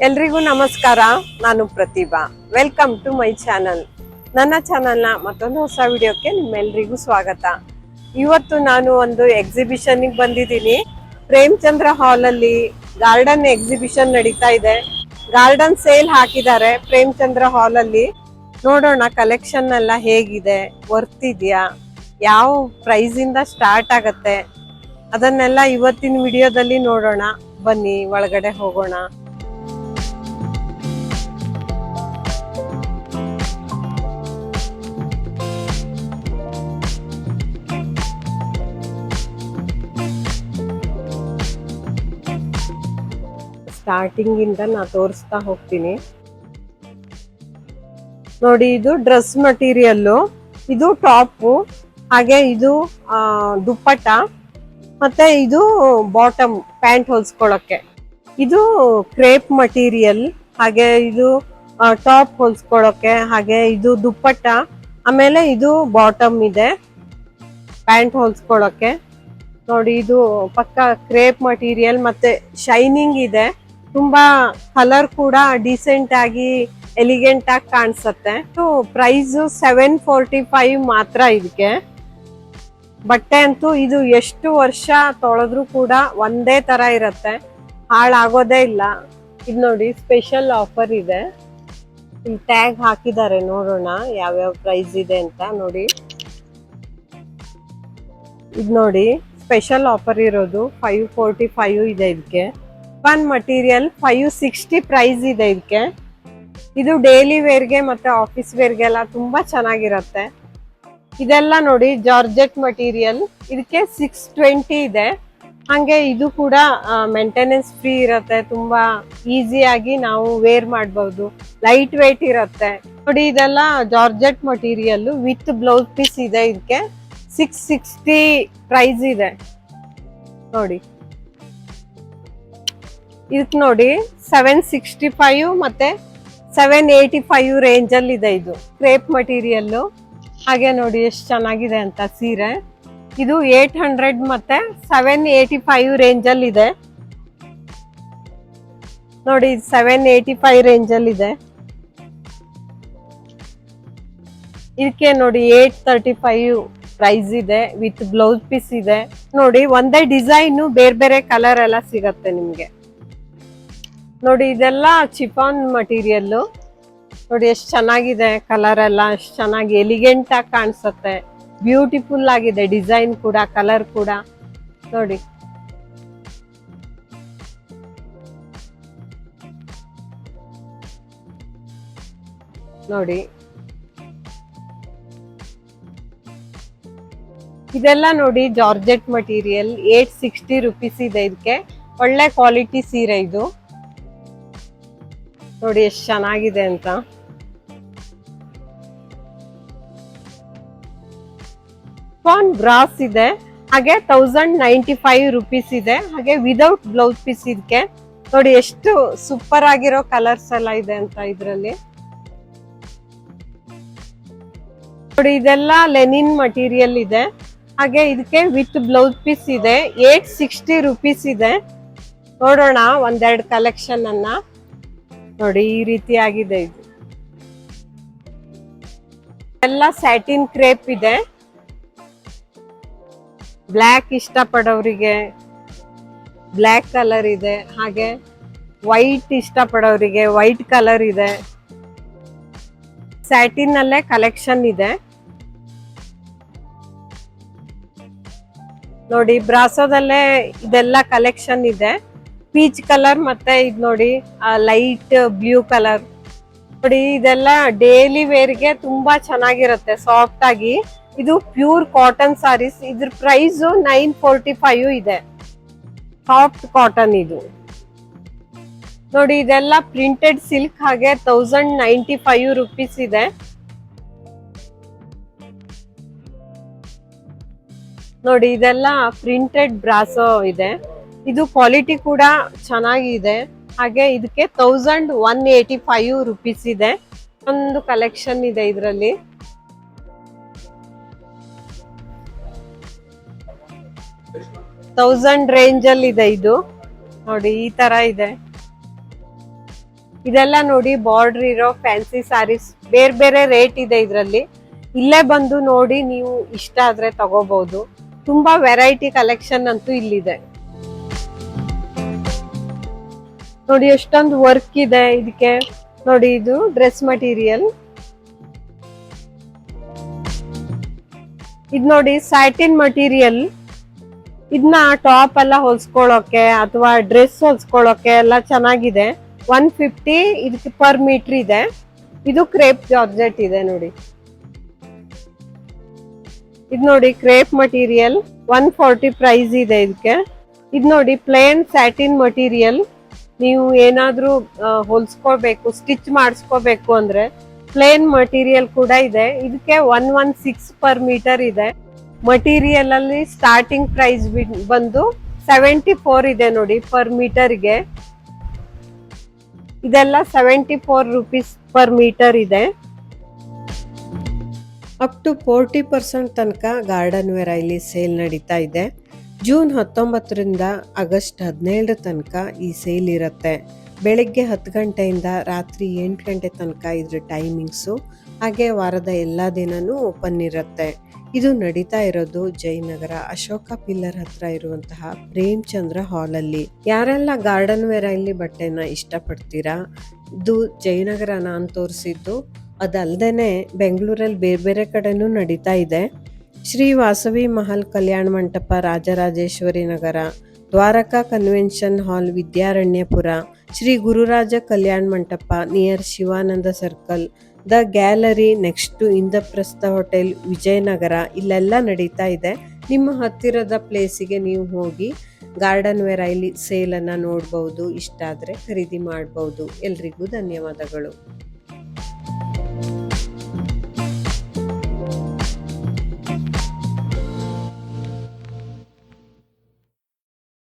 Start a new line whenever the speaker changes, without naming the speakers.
ಎಲ್ರಿಗೂ ನಮಸ್ಕಾರ. ನಾನು Pratibha. Welcome to my channel. ನನ್ನ ಚಾನಲ್ನ ಮತ್ತೊಂದು ಹೊಸ ವಿಡಿಯೋಕ್ಕೆ ನಿಮ್ಮೆಲ್ರಿಗೂ ಸ್ವಾಗತ. ಇವತ್ತು ನಾನು ಒಂದು ಎಕ್ಸಿಬಿಷನ್ಗೆ ಬಂದಿದ್ದೀನಿ. ಪ್ರೇಮಚಂದ್ರ ಹಾಲಲ್ಲಿ ಗಾರ್ಡನ್ ಎಕ್ಸಿಬಿಷನ್ ನಡೀತಾ ಇದೆ. ಗಾರ್ಡನ್ ಸೇಲ್ ಹಾಕಿದ್ದಾರೆ ಪ್ರೇಮಚಂದ್ರ ಹಾಲಲ್ಲಿ. ನೋಡೋಣ ಕಲೆಕ್ಷನ್ ಎಲ್ಲ ಹೇಗಿದೆ, ವರ್ತ್ ಇದೆಯಾ, ಯಾವ ಪ್ರೈಸ್ ಇಂದ ಸ್ಟಾರ್ಟ್ ಆಗತ್ತೆ, ಅದನ್ನೆಲ್ಲ ಇವತ್ತಿನ ವಿಡಿಯೋದಲ್ಲಿ ನೋಡೋಣ. ಬನ್ನಿ ಒಳಗಡೆ ಹೋಗೋಣ. ಸ್ಟಾರ್ಟಿಂಗ್ ಇಂದ ನಾ ತೋರಿಸ್ತಾ ಹೋಗ್ತೀನಿ. ನೋಡಿ, ಇದು ಡ್ರೆಸ್ ಮಟೀರಿಯಲ್ಲು, ಇದು ಟಾಪು, ಹಾಗೆ ಇದು ದುಪ್ಪಟ್ಟ, ಮತ್ತೆ ಇದು ಬಾಟಮ್ ಪ್ಯಾಂಟ್ ಹೊಲ್ಸ್ಕೊಳಕ್ಕೆ. ಇದು ಕ್ರೇಪ್ ಮಟೀರಿಯಲ್, ಹಾಗೆ ಇದು ಟಾಪ್ ಹೊಲ್ಸ್ಕೊಳಕ್ಕೆ, ಹಾಗೆ ಇದು ದುಪ್ಪಟ್ಟ, ಆಮೇಲೆ ಇದು ಬಾಟಮ್ ಇದೆ ಪ್ಯಾಂಟ್ ಹೊಲ್ಸ್ಕೊಳಕ್ಕೆ. ನೋಡಿ, ಇದು ಪಕ್ಕ ಕ್ರೇಪ್ ಮಟೀರಿಯಲ್ ಮತ್ತೆ ಶೈನಿಂಗ್ ಇದೆ. ತುಂಬಾ ಕಲರ್ ಕೂಡ ಡಿಸೆಂಟ್ ಆಗಿ ಎಲಿಗೆಂಟ್ ಆಗಿ ಕಾಣಿಸುತ್ತೆ. ಪ್ರೈಸ್ 745 ಮಾತ್ರ ಇದಕ್ಕೆ. ಬಟ್ಟೆ ಅಂತೂ ಇದು ಎಷ್ಟು ವರ್ಷ ತೊಳೆದ್ರೂ ಕೂಡ ಒಂದೇ ತರ ಇರತ್ತೆ, ಹಾಳಾಗೋದೇ ಇಲ್ಲ. ಇದು ನೋಡಿ, ಸ್ಪೆಷಲ್ ಆಫರ್ ಇದೆ. ಇಲ್ಲಿ ಟ್ಯಾಗ್ ಹಾಕಿದ್ದಾರೆ, ನೋಡೋಣ ಯಾವ್ಯಾವ ಪ್ರೈಸ್ ಇದೆ ಅಂತ. ನೋಡಿ, ಇದು ನೋಡಿ, ಸ್ಪೆಷಲ್ ಆಫರ್ ಇರೋದು 545 ಇದೆ ಇದಕ್ಕೆ. ಒನ್ ಮಟೀರಿಯಲ್ 560 ಪ್ರೈಸ್ ಇದೆ ಇದಕ್ಕೆ. ಇದು ಡೈಲಿ ವೇರ್ಗೆ ಮತ್ತೆ ಆಫೀಸ್ ವೇರ್ಗೆಲ್ಲ ತುಂಬಾ ಚೆನ್ನಾಗಿರತ್ತೆ. ಇದೆಲ್ಲ ನೋಡಿ ಜಾರ್ಜೆಟ್ ಮಟೀರಿಯಲ್, ಇದಕ್ಕೆ 620 ಇದೆ. ಹಂಗೆ ಇದು ಕೂಡ ಮೇಂಟೆನೆನ್ಸ್ ಫ್ರೀ ಇರತ್ತೆ, ತುಂಬಾ ಈಸಿಯಾಗಿ ನಾವು ವೇರ್ ಮಾಡಬಹುದು, ಲೈಟ್ ವೇಟ್ ಇರತ್ತೆ. ನೋಡಿ, ಇದೆಲ್ಲ georgette material with blouse piece ಇದೆ. ಇದಕ್ಕೆ 660 ಪ್ರೈಸ್ ಇದೆ. ನೋಡಿ, ಇದಕ್ಕೆ ನೋಡಿ 765 ಮತ್ತೆ 785 ರೇಂಜ್ ಅಲ್ಲಿ ಇದೆ. ಇದು ಕ್ರೇಪ್ ಮಟೀರಿಯಲ್. ಹಾಗೆ ನೋಡಿ ಎಷ್ಟು ಚೆನ್ನಾಗಿದೆ ಅಂತ ಸೀರೆ. ಇದು 800 ಮತ್ತೆ 785 ರೇಂಜ್ ಅಲ್ಲಿ ಇದೆ. ನೋಡಿ, 785 ರೇಂಜ್ ಅಲ್ಲಿ ಇದೆ. ಇದಕ್ಕೆ ನೋಡಿ 835 ಪ್ರೈಸ್ ಇದೆ ವಿತ್ ಬ್ಲೌಸ್ ಪೀಸ್ ಇದೆ. ನೋಡಿ, ಒಂದೇ ಡಿಸೈನ್ ಬೇರೆ ಬೇರೆ ಕಲರ್ ಎಲ್ಲ ಸಿಗತ್ತೆ ನಿಮ್ಗೆ. ನೋಡಿ, ಇದೆಲ್ಲ ಚಿಫಾನ್ ಮಟೀರಿಯಲ್. ನೋಡಿ ಎಷ್ಟು ಚೆನ್ನಾಗಿದೆ, ಕಲರ್ ಎಲ್ಲ ಎಷ್ಟು ಚೆನ್ನಾಗಿ ಎಲಿಗೆಂಟ್ ಆಗಿ ಕಾಣಿಸುತ್ತೆ, ಬ್ಯೂಟಿಫುಲ್ ಆಗಿದೆ ಡಿಸೈನ್ ಕೂಡ, ಕಲರ್ ಕೂಡ. ನೋಡಿ, ನೋಡಿ ಇದೆಲ್ಲ ನೋಡಿ ಜಾರ್ಜೆಟ್ ಮಟೀರಿಯಲ್ 860 ರುಪೀಸ್ ಇದೆ ಇದಕ್ಕೆ. ಒಳ್ಳೆ ಕ್ವಾಲಿಟಿ ಸೀರೆ ಇದು. ನೋಡಿ ಎಷ್ಟು ಚೆನ್ನಾಗಿದೆ ಅಂತ. ಕಾನ್ ಬ್ರಾಸ್ ಇದೆ, ಹಾಗೆ 1095 ರುಪೀಸ್ ಇದೆ. ಹಾಗೆ ವಿದೌಟ್ ಬ್ಲೌಸ್ ಪೀಸ್ ಇದಕ್ಕೆ. ನೋಡಿ ಎಷ್ಟು ಸೂಪರ್ ಆಗಿರೋ ಕಲರ್ಸ್ ಎಲ್ಲ ಇದೆ ಅಂತ ಇದ್ರಲ್ಲಿ. ನೋಡಿ, ಇದೆಲ್ಲ ಲೆನಿನ್ ಮಟೀರಿಯಲ್ ಇದೆ. ಹಾಗೆ ಇದಕ್ಕೆ ವಿತ್ ಬ್ಲೌಸ್ ಪೀಸ್ ಇದೆ. 860 ರುಪೀಸ್ ಇದೆ. ನೋಡೋಣ ಒಂದೆರಡು ಕಲೆಕ್ಷನ್ ಅನ್ನ. ನೋಡಿ, ಈ ರೀತಿ ಆಗಿದೆ ಇದು. ಎಲ್ಲ ಸ್ಯಾಟಿನ್ ಕ್ರೇಪ್ ಇದೆ. ಬ್ಲ್ಯಾಕ್ ಇಷ್ಟಪಡೋರಿಗೆ ಬ್ಲ್ಯಾಕ್ ಕಲರ್ ಇದೆ, ಹಾಗೆ ವೈಟ್ ಇಷ್ಟಪಡೋರಿಗೆ ವೈಟ್ ಕಲರ್ ಇದೆ. ಸ್ಯಾಟಿನ್ ಅಲ್ಲೇ ಕಲೆಕ್ಷನ್ ಇದೆ. ನೋಡಿ, ಬ್ರಾಸೋದಲ್ಲೇ ಇದೆಲ್ಲ ಕಲೆಕ್ಷನ್ ಇದೆ. ಪೀಚ್ ಕಲರ್ ಮತ್ತೆ ಇದು ನೋಡಿ ಲೈಟ್ ಬ್ಲೂ ಕಲರ್. ನೋಡಿ, ಇದೆಲ್ಲ ಡೈಲಿ ವೇರ್ಗೆ ತುಂಬಾ ಚೆನ್ನಾಗಿರುತ್ತೆ, ಸಾಫ್ಟ್ ಆಗಿ. ಇದು ಪ್ಯೂರ್ ಕಾಟನ್ ಸಾರೀಸ್. ಇದ್ರ ಪ್ರೈಸ್ 945 ಇದೆ. ಸಾಫ್ಟ್ ಕಾಟನ್ ಇದು. ನೋಡಿ, ಇದೆಲ್ಲ ಪ್ರಿಂಟೆಡ್ ಸಿಲ್ಕ್, ಹಾಗೆ 1095 ರುಪೀಸ್ ಇದೆ. ನೋಡಿ, ಇದೆಲ್ಲ ಪ್ರಿಂಟೆಡ್ ಬ್ರಾಸೋ ಇದೆ. ಇದು ಕ್ವಾಲಿಟಿ ಕೂಡ ಚೆನ್ನಾಗಿದೆ. ಹಾಗೆ ಇದಕ್ಕೆ 1185 ರುಪೀಸ್ ಇದೆ. ಒಂದು ಕಲೆಕ್ಷನ್ ಇದೆ ಇದರಲ್ಲಿ. 1000 ರೇಂಜ್ ಅಲ್ಲಿ ಇದೆ ಇದು. ನೋಡಿ, ಈ ತರ ಇದೆ. ಇದೆಲ್ಲ ನೋಡಿ ಬಾರ್ಡರ್ ಇರೋ ಫ್ಯಾನ್ಸಿ ಸಾರೀಸ್, ಬೇರೆ ಬೇರೆ ರೇಟ್ ಇದೆ ಇದರಲ್ಲಿ. ಇಲ್ಲೇ ಬಂದು ನೋಡಿ ನೀವು ಇಷ್ಟ ಆದ್ರೆ ತಗೋಬಹುದು. ತುಂಬಾ ವೆರೈಟಿ ಕಲೆಕ್ಷನ್ ಅಂತೂ ಇಲ್ಲಿದೆ. ನೋಡಿ ಎಷ್ಟೊಂದು ವರ್ಕ್ ಇದೆ ಇದಕ್ಕೆ. ನೋಡಿ ಇದು ಡ್ರೆಸ್ ಮಟೀರಿಯಲ್. ಇದು ನೋಡಿ ಸ್ಯಾಟಿನ್ ಮಟೀರಿಯಲ್. ಇದನ್ನ ಟಾಪ್ ಎಲ್ಲ ಹೊಲ್ಸ್ಕೊಳ್ಳೋಕೆ ಅಥವಾ ಡ್ರೆಸ್ ಹೊಲ್ಸ್ಕೊಳ್ಳೋಕೆ ಎಲ್ಲ ಚೆನ್ನಾಗಿದೆ. 150 ಇದಕ್ಕೆ ಪರ್ ಮೀಟರ್ ಇದೆ. ಇದು ಕ್ರೇಪ್ ಜಾರ್ಜೆಟ್ ಇದೆ ನೋಡಿ. ಇದು ನೋಡಿ ಕ್ರೇಪ್ ಮಟೀರಿಯಲ್ 140 ಪ್ರೈಸ್ ಇದೆ ಇದಕ್ಕೆ. ಇದು ನೋಡಿ ಪ್ಲೇನ್ ಸ್ಯಾಟಿನ್ ಮಟೀರಿಯಲ್. ನೀವು ಏನಾದ್ರೂ ಹೊಲ್ಸ್ಕೋಬೇಕು, ಸ್ಟಿಚ್ ಮಾಡಿಸ್ಕೋಬೇಕು ಅಂದ್ರೆ ಪ್ಲೇನ್ ಮಟೀರಿಯಲ್ ಕೂಡ ಇದೆ. ಇದಕ್ಕೆ 116 ಪರ್ ಮೀಟರ್ ಇದೆ. ಮಟೀರಿಯಲ್ ಅಲ್ಲಿ ಸ್ಟಾರ್ಟಿಂಗ್ ಪ್ರೈಸ್ ಬಂದು 74 ಇದೆ ನೋಡಿ ಪರ್ ಮೀಟರ್ಗೆ. ಇದೆಲ್ಲ 74 ರುಪೀಸ್ ಪರ್ ಮೀಟರ್ ಇದೆ. ಅಪ್ ಟು 40% ತನಕ ಗಾರ್ಡನ್ ವೇರ್ ಇಲ್ಲಿ ಸೇಲ್ ನಡೀತಾ ಇದೆ. ಜೂನ್ 19ರಿಂದ ಆಗಸ್ಟ್ 17 ತನಕ ಈ ಸೇಲ್ ಇರುತ್ತೆ. ಬೆಳಿಗ್ಗೆ 10 ಗಂಟೆಯಿಂದ ರಾತ್ರಿ 8 ಗಂಟೆ ತನಕ ಇದ್ರ ಟೈಮಿಂಗ್ಸು. ಹಾಗೆ ವಾರದ ಎಲ್ಲ ದಿನನೂ ಓಪನ್ ಇರುತ್ತೆ. ಇದು ನಡೀತಾ ಇರೋದು ಜಯನಗರ ಅಶೋಕ ಪಿಲ್ಲರ್ ಹತ್ರ ಇರುವಂತಹ ಪ್ರೇಮಚಂದ್ರ ಹಾಲ್ ಅಲ್ಲಿ. ಯಾರೆಲ್ಲ ಗಾರ್ಡನ್ ವೇರ್ ಇಲ್ಲಿ ಬಟ್ಟೆನ ಇಷ್ಟಪಡ್ತೀರಾ, ಇದು ಜಯನಗರ ನಾನು ತೋರಿಸಿದ್ದು. ಅದಲ್ದೇನೆ ಬೆಂಗಳೂರಲ್ಲಿ ಬೇರೆ ಬೇರೆ ಕಡೆನೂ ನಡೀತಾ ಇದೆ. Shri Vasavi Mahal Kalyana Mantapa, Rajarajeshwari Nagar, Dwaraka convention hall, Vidyaranyapura, Shri Gururaja Kalyana Mantapa near Shivananda circle, the gallery next to Indraprastha hotel, Vijayanagar, ಇಲ್ಲೆಲ್ಲ ನಡೀತಾ ಇದೆ. ನಿಮ್ಮ ಹತ್ತಿರದ ಪ್ಲೇಸಿಗೆ ನೀವು ಹೋಗಿ ಗಾರ್ಡನ್ ವೇರ್ ಇಲ್ಲಿ ಸೇಲನ್ನು ನೋಡ್ಬೋದು. ಇಷ್ಟ ಆದರೆ ಖರೀದಿ ಮಾಡ್ಬೋದು. ಎಲ್ರಿಗೂ ಧನ್ಯವಾದಗಳು.